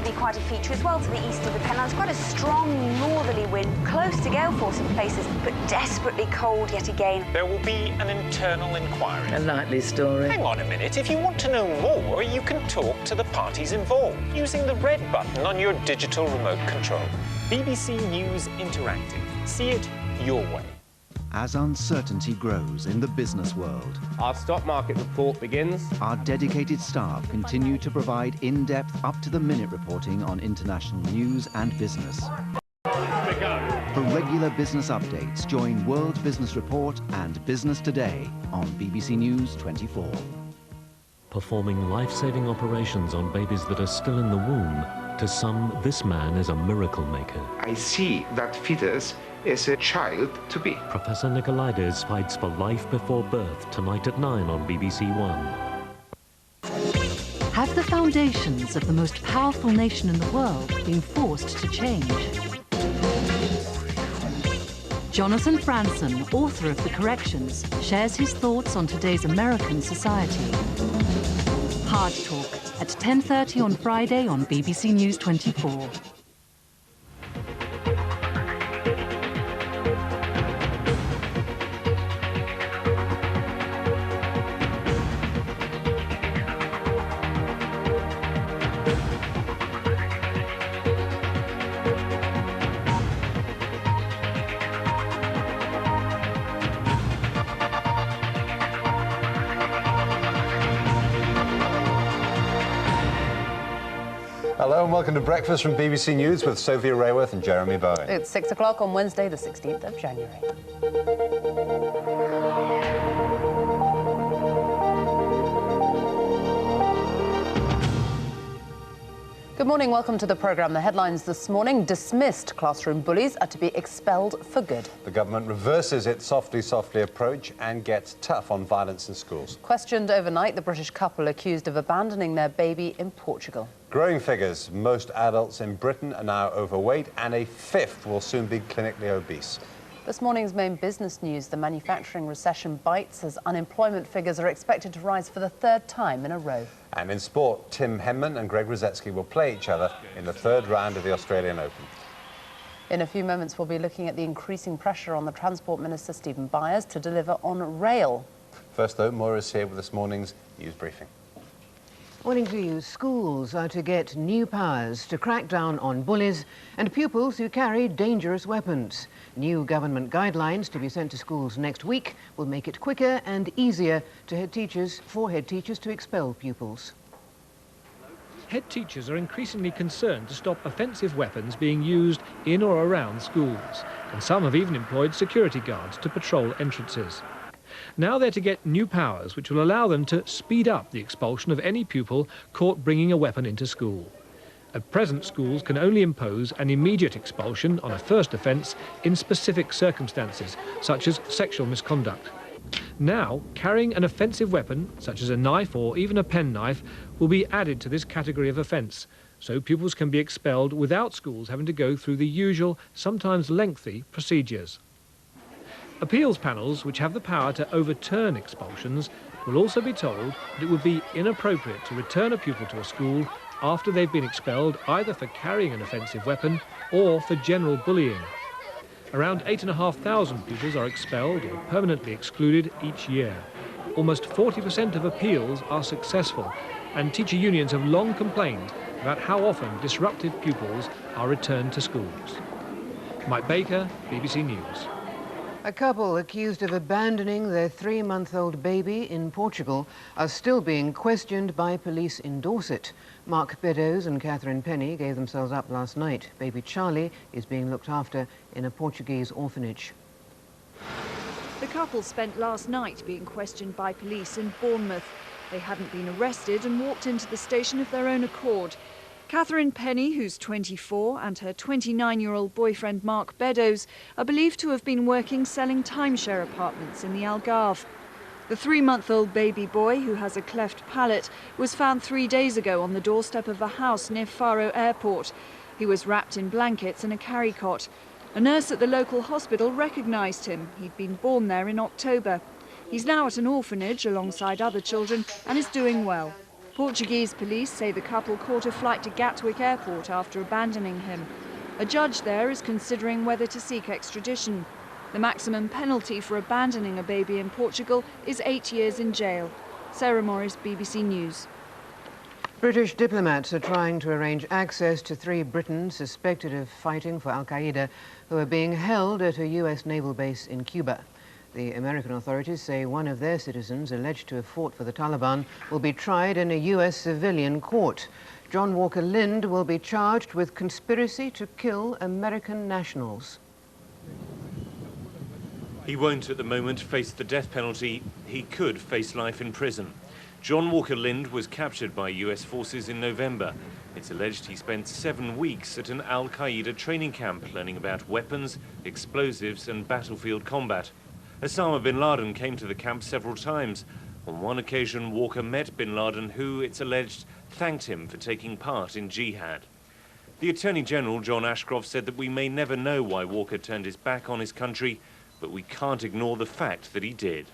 be quite a feature as well to the east of the Pennines. Quite a strong northerly wind, close to gale force in places, but desperately cold yet again. There will be an internal inquiry. A likely story. Hang on a minute. If you want to know more, you can talk to the parties involved using the red button on your digital remote control. BBC News Interactive. See it your way. As uncertainty grows in the business world, our stock market report begins. Our dedicated staff continue to provide in-depth, up-to-the-minute reporting on international news and business. For regular business updates, join World Business Report and Business Today on BBC News 24. Performing life-saving operations on babies that are still in the womb, to some, this man is a miracle maker. I see that fetus is a child to be. Professor Nicolaides fights for life before birth tonight at 9 on BBC One. Have the foundations of the most powerful nation in the world been forced to change? Jonathan Franzen, author of The Corrections, shares his thoughts on today's American society. Hard Talk at 10:30 on Friday on BBC News 24. Hello and welcome to Breakfast from BBC News with Sophie Raworth and Jeremy Bowen. It's 6 o'clock on Wednesday, the 16th of January. Good morning, welcome to the programme. The headlines this morning: dismissed classroom bullies are to be expelled for good. The government reverses its softly approach and gets tough on violence in schools. Questioned overnight, the British couple accused of abandoning their baby in Portugal. Growing figures: most adults in Britain are now overweight and a fifth will soon be clinically obese. This morning's main business news: the manufacturing recession bites as unemployment figures are expected to rise for the third time in a row. And in sport, Tim Henman and Greg Rosetsky will play each other in the third round of the Australian Open. In a few moments, we'll be looking at the increasing pressure on the Transport Minister, Stephen Byers, to deliver on rail. First, though, Moira's here with this morning's news briefing. Morning to you. Schools are to get new powers to crack down on bullies and pupils who carry dangerous weapons. New government guidelines to be sent to schools next week will make it quicker and easier for head teachers to expel pupils. Head teachers are increasingly concerned to stop offensive weapons being used in or around schools, and some have even employed security guards to patrol entrances. Now they're to get new powers which will allow them to speed up the expulsion of any pupil caught bringing a weapon into school. At present, schools can only impose an immediate expulsion on a first offence in specific circumstances, such as sexual misconduct. Now, carrying an offensive weapon, such as a knife or even a penknife, will be added to this category of offence, so pupils can be expelled without schools having to go through the usual, sometimes lengthy, procedures. Appeals panels, which have the power to overturn expulsions, will also be told that it would be inappropriate to return a pupil to a school after they've been expelled either for carrying an offensive weapon or for general bullying. Around 8,500 pupils are expelled or permanently excluded each year. Almost 40% of appeals are successful, and teacher unions have long complained about how often disruptive pupils are returned to schools. Mike Baker, BBC News. A couple accused of abandoning their 3-month-old baby in Portugal are still being questioned by police in Dorset. Mark Beddoes and Catherine Penny gave themselves up last night. Baby Charlie is being looked after in a Portuguese orphanage. The couple spent last night being questioned by police in Bournemouth. They hadn't been arrested and walked into the station of their own accord. Catherine Penny, who's 24, and her 29-year-old boyfriend Mark Beddoes are believed to have been working selling timeshare apartments in the Algarve. The 3-month-old baby boy, who has a cleft palate, was found 3 days ago on the doorstep of a house near Faro Airport. He was wrapped in blankets in a carry cot. A nurse at the local hospital recognised him. He'd been born there in October. He's now at an orphanage alongside other children and is doing well. Portuguese police say the couple caught a flight to Gatwick Airport after abandoning him. A judge there is considering whether to seek extradition. The maximum penalty for abandoning a baby in Portugal is 8 years in jail. Sarah Morris, BBC News. British diplomats are trying to arrange access to 3 Britons suspected of fighting for Al-Qaeda who are being held at a US naval base in Cuba. The American authorities say one of their citizens alleged to have fought for the Taliban will be tried in a US civilian court. John Walker Lind will be charged with conspiracy to kill American nationals. He won't at the moment face the death penalty. He could face life in prison. John Walker Lind was captured by US forces in November. It's alleged he spent 7 weeks at an Al-Qaeda training camp learning about weapons, explosives and battlefield combat. Osama bin Laden came to the camp several times. On one occasion, Walker met bin Laden, who, it's alleged, thanked him for taking part in jihad. The Attorney General, John Ashcroft, said that we may never know why Walker turned his back on his country, but we can't ignore the fact that he did.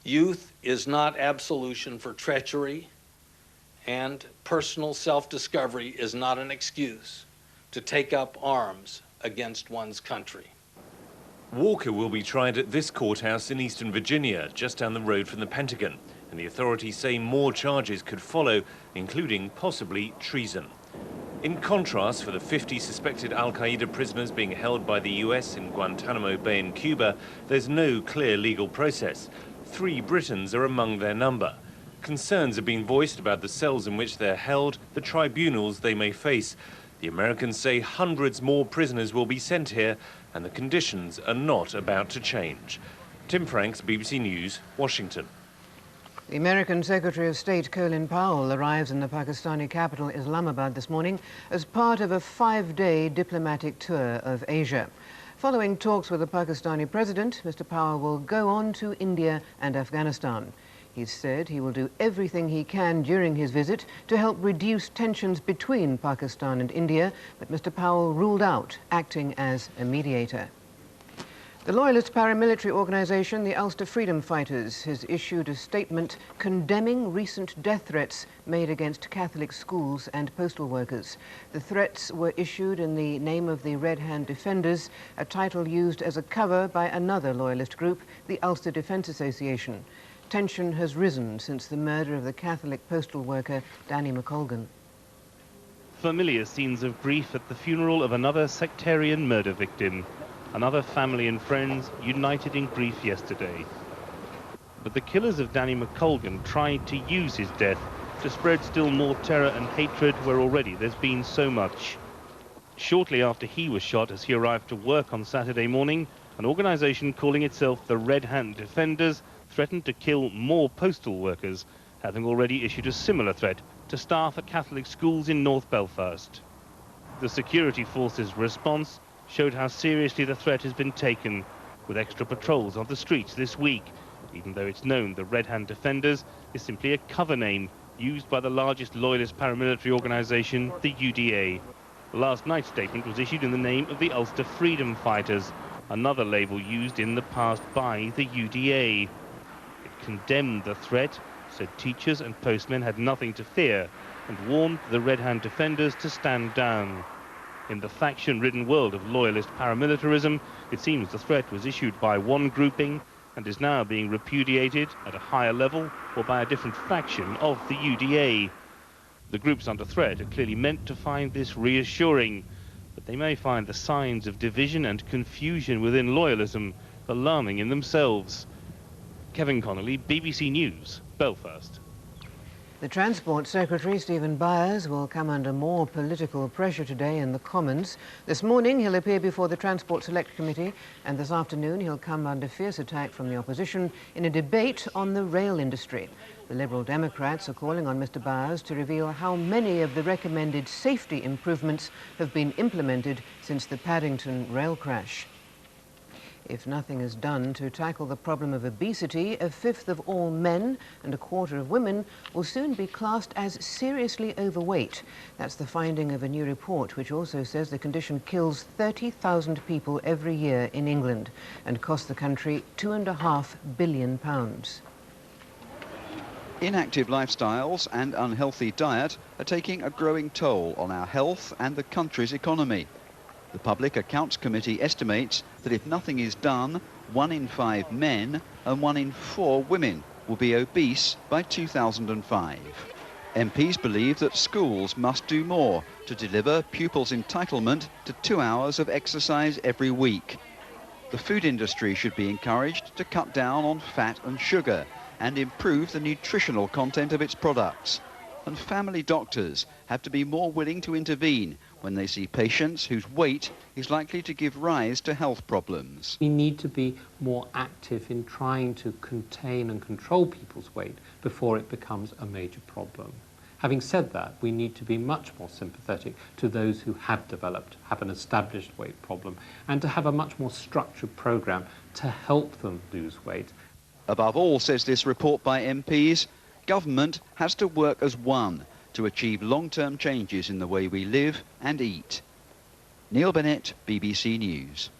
Youth is not absolution for treachery, and personal self-discovery is not an excuse to take up arms against one's country. Walker will be tried at this courthouse in Eastern Virginia, just down the road from the Pentagon, and the authorities say more charges could follow, including possibly treason. In contrast, for the 50 suspected Al-Qaeda prisoners being held by the US in Guantanamo Bay in Cuba, there's no clear legal process. 3 Britons are among their number. Concerns are being voiced about the cells in which they're held, the tribunals they may face. The Americans say hundreds more prisoners will be sent here, and the conditions are not about to change. Tim Franks, BBC News, Washington. The American Secretary of State Colin Powell arrives in the Pakistani capital Islamabad this morning as part of a 5-day diplomatic tour of Asia. Following talks with the Pakistani president, Mr. Powell will go on to India and Afghanistan. He said he will do everything he can during his visit to help reduce tensions between Pakistan and India, but Mr. Powell ruled out acting as a mediator. The loyalist paramilitary organisation, the Ulster Freedom Fighters, has issued a statement condemning recent death threats made against Catholic schools and postal workers. The threats were issued in the name of the Red Hand Defenders, a title used as a cover by another loyalist group, the Ulster Defence Association. Tension has risen since the murder of the Catholic postal worker, Danny McColgan. Familiar scenes of grief at the funeral of another sectarian murder victim. Another family and friends united in grief yesterday. But the killers of Danny McColgan tried to use his death to spread still more terror and hatred where already there's been so much. Shortly after he was shot as he arrived to work on Saturday morning, an organisation calling itself the Red Hand Defenders threatened to kill more postal workers, having already issued a similar threat to staff at Catholic schools in North Belfast. The security forces' response showed how seriously the threat has been taken, with extra patrols on the streets this week, even though it's known the Red Hand Defenders is simply a cover name used by the largest loyalist paramilitary organisation, the UDA. Last night's statement was issued in the name of the Ulster Freedom Fighters, another label used in the past by the UDA. It condemned the threat, said teachers and postmen had nothing to fear, and warned the Red Hand Defenders to stand down. In the faction-ridden world of loyalist paramilitarism, it seems the threat was issued by one grouping and is now being repudiated at a higher level or by a different faction of the UDA. The groups under threat are clearly meant to find this reassuring, but they may find the signs of division and confusion within loyalism alarming in themselves. Kevin Connolly, BBC News, Belfast. The Transport Secretary, Stephen Byers, will come under more political pressure today in the Commons. This morning he'll appear before the Transport Select Committee, and this afternoon he'll come under fierce attack from the opposition in a debate on the rail industry. The Liberal Democrats are calling on Mr. Byers to reveal how many of the recommended safety improvements have been implemented since the Paddington rail crash. If nothing is done to tackle the problem of obesity, 1/5 of all men and 1/4 of women will soon be classed as seriously overweight. That's the finding of a new report, which also says the condition kills 30,000 people every year in England and costs the country £2.5 billion. Inactive lifestyles and unhealthy diet are taking a growing toll on our health and the country's economy. The Public Accounts Committee estimates that if nothing is done, 1 in 5 men and 1 in 4 women will be obese by 2005. MPs believe that schools must do more to deliver pupils' entitlement to 2 hours of exercise every week. The food industry should be encouraged to cut down on fat and sugar and improve the nutritional content of its products. And family doctors have to be more willing to intervene when they see patients whose weight is likely to give rise to health problems. We need to be more active in trying to contain and control people's weight before it becomes a major problem. Having said that, we need to be much more sympathetic to those who have an established weight problem, and to have a much more structured programme to help them lose weight. Above all, says this report by MPs, government has to work as one to achieve long-term changes in the way we live and eat. Neil Bennett, BBC News.